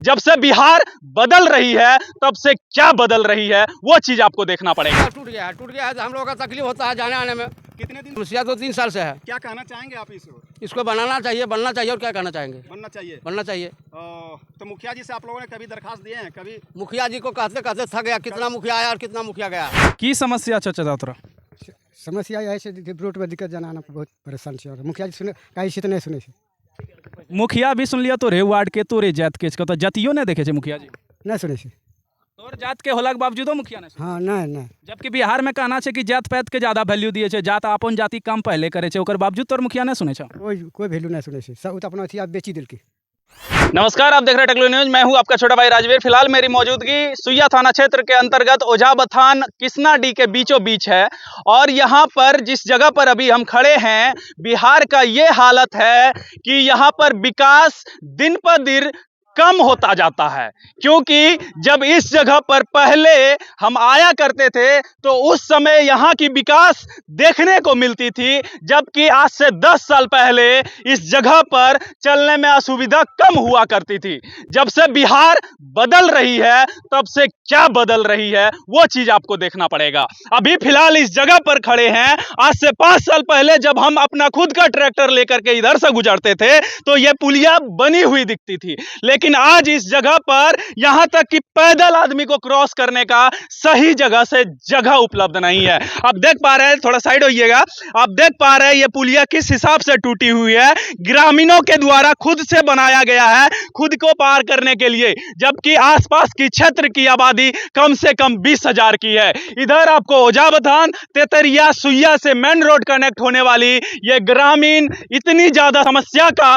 जब से बिहार बदल रही है तब से क्या बदल रही है वो चीज आपको देखना पड़ेगा। टूट गया है तो हम लोगों का तकलीफ होता है जाने आने में। कितने दिन समस्या तो 3 साल से है। क्या कहना चाहेंगे आप इसको बनाना चाहिए, बनना चाहिए। और क्या कहना चाहेंगे? बनना चाहिए। तो मुखिया जी से आप लोगों ने कभी दरखास्त दिए हैं? कभी मुखिया जी को कहते कहते थक गया, कितना मुखिया आया और कितना मुखिया गया। की समस्या चाचा तोरा? समस्या यही है रोड पर दिक्कत जाना आना बहुत परेशान छे। मुखिया जी सुने कहीं से तो नहीं सुने छे। मुखिया भी सुन लिया तोरे वार्ड के तोरे जात के तो जातियो नहीं देखे छे मुखिया जी। नहीं सुने छे। तोर जात के होला के बावजूदो मुखिया नहीं सुने। हाँ नहीं नहीं। जबकि बिहार में कहना छे कि जात पात के ज्यादा वैल्यू दिए छे, जात अपन जाति कम पहले करे छे, ओकर बावजूद तोर मुखिया नहीं सुने छे। कोई वैल्यू नहीं सुने छे। सब तो अपना अथी बेची दिल के। नमस्कार, आप देख रहे हैं टेक्लो न्यूज। मैं हूं आपका छोटा भाई राजवीर। फिलहाल मेरी मौजूदगी सुइया थाना क्षेत्र के अंतर्गत ओझाबथान किसनाडीह के बीचों बीच है और यहां पर जिस जगह पर अभी हम खड़े हैं, बिहार का ये हालत है कि यहां पर विकास दिन पर दिन कम होता जाता है। क्योंकि जब इस जगह पर पहले हम आया करते थे तो उस समय यहाँ की विकास देखने को मिलती थी, जबकि आज से 10 साल पहले इस जगह पर चलने में असुविधा कम हुआ करती थी। जब से बिहार बदल रही है तब से क्या बदल रही है वो चीज आपको देखना पड़ेगा। अभी फिलहाल इस जगह पर खड़े हैं। आज से 5 साल पहले जब हम अपना खुद का ट्रैक्टर लेकर के इधर से गुजरते थे तो यह पुलिया बनी हुई दिखती थी, लेकिन आज इस जगह पर यहां तक कि पैदल आदमी को क्रॉस करने का सही जगह से जगह उपलब्ध नहीं है। आप देख पा रहे हैं, थोड़ा साइड होइएगा, आप देख पा रहे हैं ये पुलिया किस हिसाब से टूटी हुई है। ग्रामीणों के द्वारा खुद से बनाया गया है खुद को पार करने के लिए, जबकि आसपास की क्षेत्र की आबादी कम से कम 20,000 की है। इधर आपको ओझाबथान तेतरिया सुइया से मेन रोड कनेक्ट होने वाली ये ग्रामीण इतनी ज्यादा समस्या का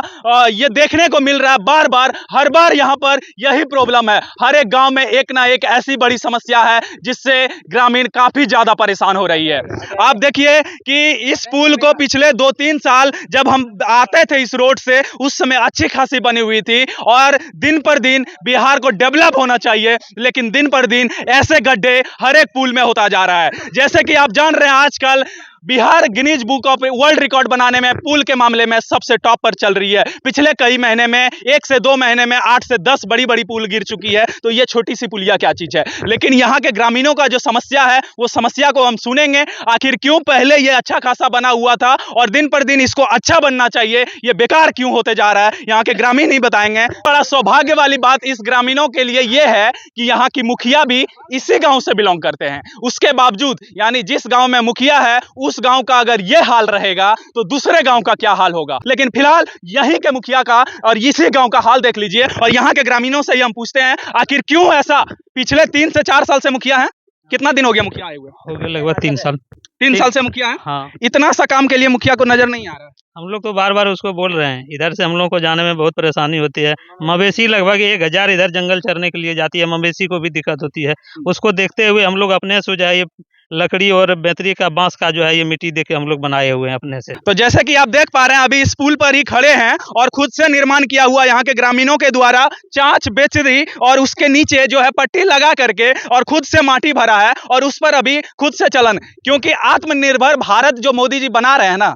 ये देखने को मिल रहा है। बार बार हर बार यहां पर यही प्रॉब्लम है। हर एक गांव में एक ना एक ऐसी बड़ी समस्या है जिससे ग्रामीण काफी ज्यादा परेशान हो रही है। आप देखिए कि इस पुल को पिछले 2-3 साल जब हम आते थे इस रोड से उस समय अच्छी खासी बनी हुई थी और दिन पर दिन बिहार को डेवलप होना चाहिए, लेकिन दिन पर दिन ऐसे गड्ढे हर एक पुल में होता जा रहा है। जैसे कि आप जान रहे हैं आजकल Bihar Guinness book of world record बनाने में पुल के मामले में सबसे टॉप पर चल रही है। पिछले कई महीने में 1 से 2 महीने में 8 से 10 बड़ी बड़ी पुल गिर चुकी है, तो ये छोटी सी पुलिया क्या चीज है। लेकिन यहाँ के ग्रामीणों का जो समस्या है वो समस्या को हम सुनेंगे। आखिर क्यों पहले ये अच्छा खासा बना हुआ था और दिन पर दिन इसको अच्छा बनना चाहिए, ये बेकार क्यों होते जा रहा है, यहाँ के ग्रामीण ही बताएंगे। बड़ा सौभाग्य वाली बात इस ग्रामीणों के लिए ये है कि यहाँ की मुखिया भी इसी गाँव से बिलोंग करते हैं। उसके बावजूद यानी जिस गाँव में मुखिया है उस गांव का अगर यह हाल रहेगा तो दूसरे गांव का क्या हाल होगा। लेकिन फिलहाल यहीं के मुखिया का और इसी गांव का हाल देख लीजिए और यहां के ग्रामीणों से ही हम पूछते हैं आखिर क्यों ऐसा। पिछले 3 से 4 साल से मुखिया हैं। कितना दिन हो गया मुखिया आए हुए? हो गया लगभग 3 साल। 3 साल से मुखिया हैं। हाँ, इतना सा काम के लिए मुखिया को नजर नहीं आ रहा है। हम लोग तो बार बार उसको बोल रहे हैं। इधर से हम लोग को जाने में बहुत परेशानी होती है। मवेशी लगभग 1000 इधर जंगल चरने के लिए जाती है, मवेशी को भी दिक्कत होती है। उसको देखते हुए हम लोग अपने से जो है ये लकड़ी और बेतरी का बांस का जो है ये मिट्टी दे के हम लोग बनाए हुए हैं अपने से। तो जैसे कि आप देख पा रहे हैं अभी इस पुल पर ही खड़े हैं और खुद से निर्माण किया हुआ यहाँ के ग्रामीणों के द्वारा चांच बेच दी और उसके नीचे जो है पट्टी लगा करके और खुद से माटी भरा है और उस पर अभी खुद से चलन, क्योंकि आत्मनिर्भर भारत जो मोदी जी बना रहे हैं ना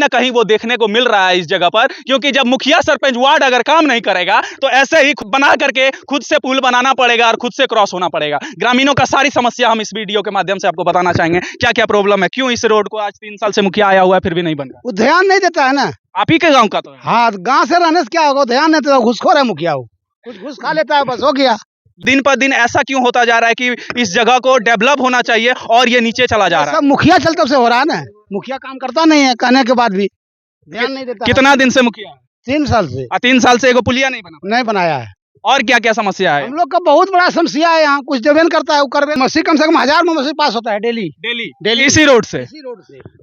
कहीं वो देखने को मिल रहा है इस जगह पर। क्योंकि जब मुखिया सरपंच वार्ड अगर काम नहीं करेगा तो ऐसे ही बना करके खुद से पुल बनाना पड़ेगा और खुद से क्रॉस होना पड़ेगा। ग्रामीणों का सारी समस्या हम इस वीडियो के माध्यम से आपको बताना चाहेंगे। क्या क्या प्रॉब्लम है, क्यों इस रोड को आज 3 साल से मुखिया आया हुआ है फिर भी नहीं बन रहा। वो ध्यान नहीं देता है ना। आप ही के गांव का तो है। हाँ, गांव से रहने से क्या होगा, ध्यान नहीं देता। घुसखोर है मुखिया, वो कुछ घुस खा लेता है, बस हो गया। दिन पर दिन ऐसा क्यों होता जा रहा है कि इस जगह को डेवलप होना चाहिए और ये नीचे चला जा रहा है। सब मुखिया चलते से हो रहा है ना। मुखिया काम करता नहीं है, कहने के बाद भी ध्यान नहीं देता। कितना दिन से मुखिया है? 3 साल से। 3 साल से एगो पुलिया नहीं बनाया है। और क्या क्या समस्या है? हम लोग का बहुत बड़ा समस्या है। यहाँ कुछ देवेन करता है, वो करवे मवेशी कम से कम 1000 मवेशी पास होता है डेली इसी रोड से। इसी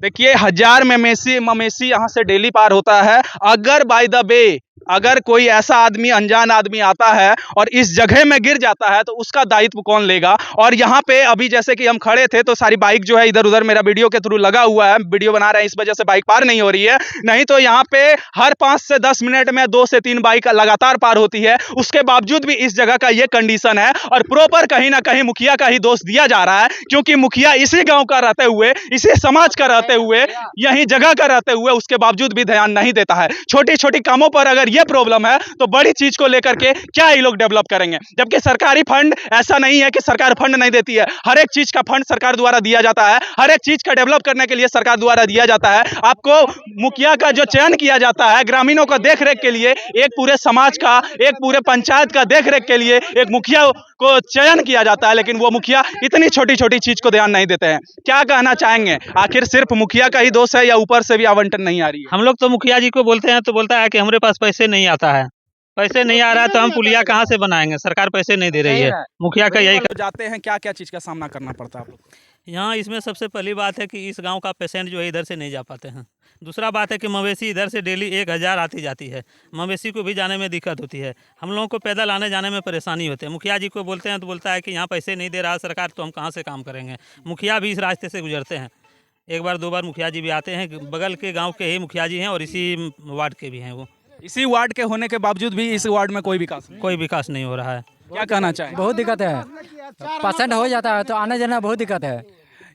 देखिए 1000 मवेशी यहाँ से डेली पार होता है। अगर बाय द वे अगर कोई ऐसा आदमी अनजान आदमी आता है और इस जगह में गिर जाता है तो उसका दायित्व कौन लेगा। और यहाँ पे अभी जैसे कि हम खड़े थे तो सारी बाइक जो है इधर उधर मेरा वीडियो के थ्रू लगा हुआ है, वीडियो बना रहे हैं, इस वजह से बाइक पार नहीं हो रही है। नहीं तो यहाँ पे हर 5 से 10 मिनट में 2 से 3 बाइक लगातार पार होती है। उसके बावजूद भी इस जगह का ये कंडीशन है और प्रॉपर कहीं ना कहीं मुखिया का ही दोष दिया जा रहा है, क्योंकि मुखिया इसी गाँव का रहते हुए, इसी समाज का रहते हुए, यही जगह का रहते हुए उसके बावजूद भी ध्यान नहीं देता है। छोटी छोटी कामों पर अगर अगर ये प्रॉब्लम है तो बड़ी चीज को लेकर के क्या ये लोग डेवलप करेंगे? जबकि सरकारी फंड ऐसा नहीं है कि सरकार फंड नहीं देती है, हर एक चीज का फंड सरकार द्वारा दिया जाता है, हर एक चीज का डेवलप करने के लिए सरकार द्वारा दिया जाता है। आपको मुखिया का जो चयन किया जाता है ग्रामीणों का देखरेख के लिए, एक पूरे समाज का, एक पूरे पंचायत का देखरेख के लिए एक मुखिया को चयन किया जाता है, लेकिन वो मुखिया इतनी छोटी छोटी चीज को ध्यान नहीं देते हैं। क्या कहना चाहेंगे, आखिर सिर्फ मुखिया का ही दोष है या ऊपर से भी आवंटन नहीं आ रही है? हम लोग तो मुखिया जी को बोलते हैं तो बोलता है कि हमारे पास पैसे नहीं आता है, पैसे नहीं आ रहा है तो हम पुलिया कहाँ से बनाएंगे, सरकार पैसे नहीं दे रही है। मुखिया का यही जाते हैं, क्या क्या चीज का सामना करना पड़ता है आप लोग? यहाँ इसमें सबसे पहली बात है कि इस गांव का पेशेंट जो है इधर से नहीं जा पाते हैं। दूसरा बात है कि मवेशी इधर से डेली 1000 आती जाती है, मवेशी को भी जाने में दिक्कत होती है, हम लोगों को पैदल आने जाने में परेशानी होती है। मुखिया जी को बोलते हैं तो बोलता है कि यहाँ पैसे नहीं दे रहा सरकार तो हम कहाँ से काम करेंगे। मुखिया भी इस रास्ते से गुजरते हैं, एक बार दो बार मुखिया जी भी आते हैं, बगल के गाँव के ही मुखिया जी हैं और इसी वार्ड के भी हैं। वो इसी वार्ड के होने के बावजूद भी इस वार्ड में कोई विकास नहीं हो रहा है। क्या कहना चाहें? बहुत दिक्कत है, पेशेंट हो जाता है तो आने जाने में बहुत दिक्कत है।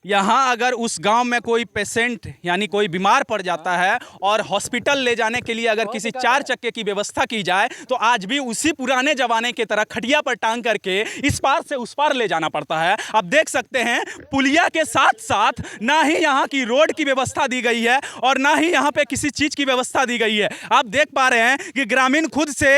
यहाँ अगर उस गांव में कोई पेशेंट यानी कोई बीमार पड़ जाता है और हॉस्पिटल ले जाने के लिए अगर किसी 4 चक्के की व्यवस्था की जाए तो आज भी उसी पुराने जमाने की तरह खटिया पर टांग करके इस पार से उस पार ले जाना पड़ता है। आप देख सकते हैं पुलिया के साथ साथ ना ही यहाँ की रोड की व्यवस्था दी गई है और ना ही यहाँ पे किसी चीज़ की व्यवस्था दी गई है। आप देख पा रहे हैं कि ग्रामीण खुद से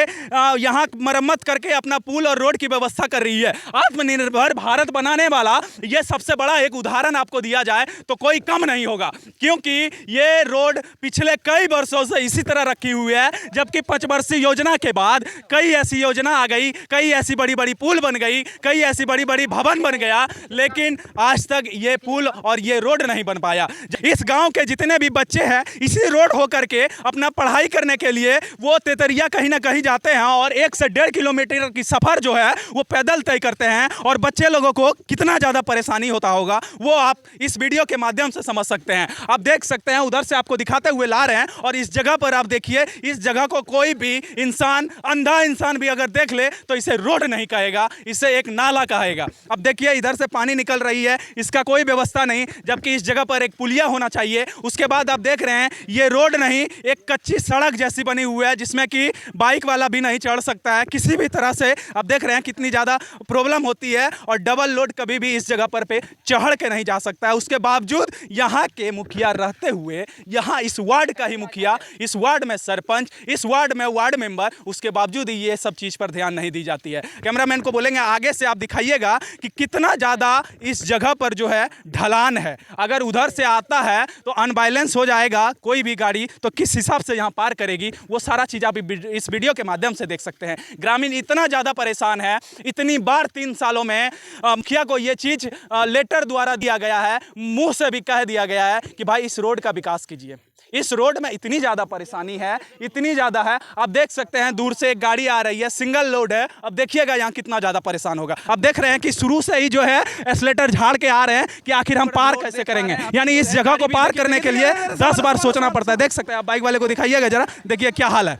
यहाँ मरम्मत करके अपना पुल और रोड की व्यवस्था कर रही है। आत्मनिर्भर भारत बनाने वाला ये सबसे बड़ा एक उदाहरण आपको दिया जाए तो कोई कम नहीं होगा, क्योंकि ये रोड पिछले कई वर्षों से इसी तरह रखी हुई है, जबकि 5 वर्षीय योजना के बाद कई ऐसी योजना आ गई, कई ऐसी बड़ी बड़ी पुल बन गई, कई ऐसी बड़ी बड़ी भवन बन गया, लेकिन आज तक ये पुल और ये रोड नहीं बन पाया। इस गांव के जितने भी बच्चे हैं इसी रोड होकर के अपना पढ़ाई करने के लिए वो तेतरिया कहीं ना कहीं जाते हैं और 1 से 1.5 किलोमीटर की सफर जो है वो पैदल तय करते हैं और बच्चे लोगों को कितना ज़्यादा परेशानी होता होगा वो आप इस वीडियो के माध्यम से समझ सकते हैं। आप देख सकते हैं उधर से आपको दिखाते हुए ला रहे हैं और इस जगह पर आप देखिए, इस जगह को कोई भी इंसान, अंधा इंसान भी अगर देख ले तो इसे रोड नहीं कहेगा, इसे एक नाला कहेगा। अब देखिए इधर से पानी निकल रही है, इसका कोई व्यवस्था नहीं, जबकि इस जगह पर एक पुलिया होना चाहिए। उसके बाद आप देख रहे हैं ये रोड नहीं, एक कच्ची सड़क जैसी बनी हुई है जिसमें कि बाइक वाला भी नहीं चढ़ सकता है किसी भी तरह से। आप देख रहे हैं कितनी ज़्यादा प्रॉब्लम होती है और डबल लोड कभी भी इस जगह पर पे चढ़ के नहीं जा सकता है। उसके बावजूद यहाँ के मुखिया रहते हुए, यहाँ इस वार्ड का ही मुखिया, इस वार्ड में सरपंच, इस वार्ड में वार्ड मेंबर, उसके बावजूद ये सब चीज़ पर ध्यान नहीं दी जाती है। कैमरामैन को बोलेंगे आगे से आप दिखाइएगा कि कितना ज़्यादा इस जगह पर जो है ढलान है। अगर उधर से आता है तो अनबैलेंस हो जाएगा कोई भी गाड़ी, तो किस हिसाब से यहाँ पार करेगी वो सारा चीज़ आप इस वीडियो के माध्यम से देख सकते हैं। ग्रामीण इतना ज़्यादा परेशान है, इतनी बार 3 सालों में मुखिया को ये चीज़ लेटर द्वारा दिया गया है, मुंह से भी कह दिया गया है कि भाई इस रोड का विकास कीजिए। इस रोड में इतनी ज़्यादा परेशानी है, इतनी ज़्यादा है। आप देख सकते हैं दूर से एक गाड़ी आ रही है, सिंगल लोड है। अब देखिएगा यहाँ कितना ज़्यादा परेशान होगा। अब देख रहे हैं कि शुरू से ही जो है एस्लेटर झाड़ के आ रहे हैं कि आखिर हम पार कैसे करेंगे, यानी इस जगह को पार करने के लिए 10 बार सोचना पड़ता है। देख सकते हैं आप, बाइक वाले को दिखाइएगा जरा, देखिए क्या हाल है।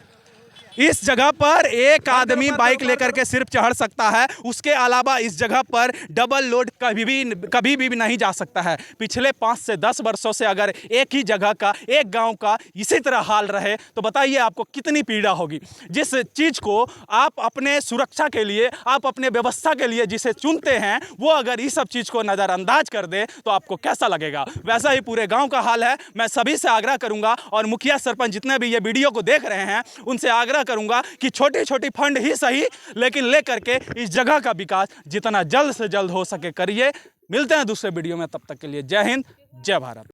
इस जगह पर एक आदमी बाइक लेकर के सिर्फ चढ़ सकता है, उसके अलावा इस जगह पर डबल लोड कभी भी नहीं जा सकता है। पिछले 5 से 10 वर्षों से अगर एक ही जगह का, एक गांव का इसी तरह हाल रहे तो बताइए आपको कितनी पीड़ा होगी। जिस चीज़ को आप अपने सुरक्षा के लिए, आप अपने व्यवस्था के लिए जिसे चुनते हैं, वो अगर इस सब चीज़ को नज़रअंदाज कर दे तो आपको कैसा लगेगा। वैसा ही पूरे गाँव का हाल है। मैं सभी से आग्रह करूँगा और मुखिया सरपंच जितने भी ये वीडियो को देख रहे हैं उनसे आग्रह करूंगा कि छोटी छोटी फंड ही सही, लेकिन लेकर के इस जगह का विकास जितना जल्द से जल्द हो सके करिए। मिलते हैं दूसरे वीडियो में, तब तक के लिए जय हिंद, जय भारत।